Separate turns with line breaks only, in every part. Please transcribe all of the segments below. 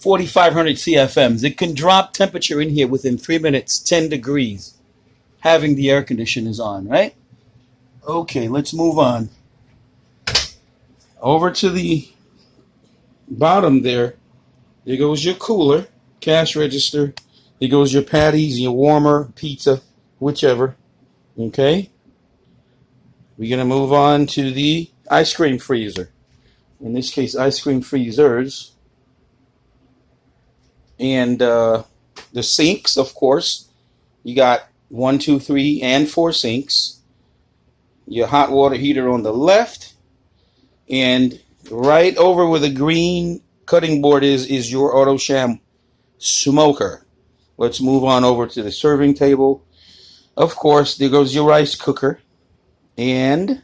4,500 CFMs. It can drop temperature in here within 3 minutes, 10 degrees, having the air conditioners on, right? Okay, let's move on. Over to the bottom there. There goes your cooler, cash register. There goes your patties, your warmer, pizza, whichever. Okay? We're going to move on to the ice cream freezer. In this case, ice cream freezers. And the sinks, of course. You got 1, 2, 3, and 4 sinks. Your hot water heater on the left. And right over where the green cutting board is your auto sham smoker. Let's move on over to the serving table. Of course, there goes your rice cooker. And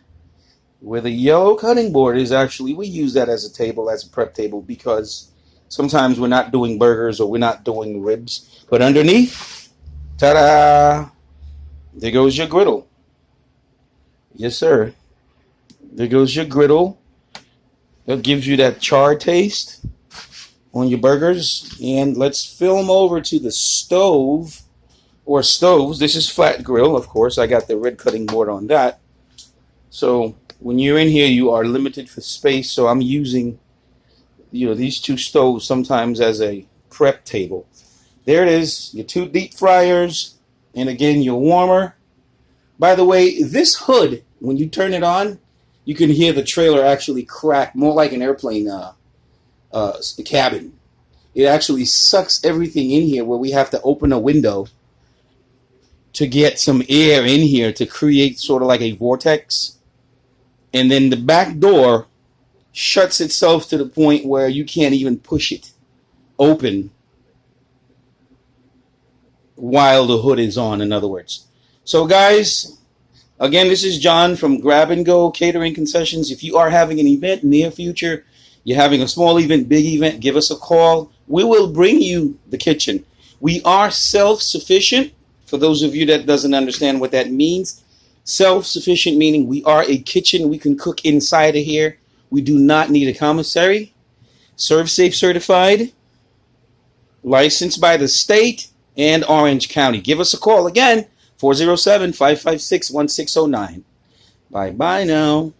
where the yellow cutting board is, actually, we use that as a table, as a prep table, because sometimes we're not doing burgers or we're not doing ribs. But underneath, ta-da! There goes your griddle. Yes, sir. There goes your griddle. That gives you that char taste on your burgers. And let's film over to the stove or stoves. This is flat grill, of course. I got the red cutting board on that. So when you're in here, you are limited for space. So I'm using, these 2 stoves sometimes as a prep table. There it is, your 2 deep fryers, and again your warmer. By the way, this hood, when you turn it on, you can hear the trailer actually crack, more like an airplane cabin. It actually sucks everything in here, where we have to open a window to get some air in here to create sort of like a vortex. And then the back door shuts itself to the point where you can't even push it open while the hood is on, in other words. So guys, again, this is John from Grabngo Catering Concessions. If you are having an event in the near future, you're having a small event, big event, give us a call. We will bring you the kitchen. We are self-sufficient. For those of you that doesn't understand what that means, self-sufficient meaning we are a kitchen. We can cook inside of here. We do not need a commissary. ServSafe certified, licensed by the state and Orange County. Give us a call again, 407-556-1609. Bye-bye now.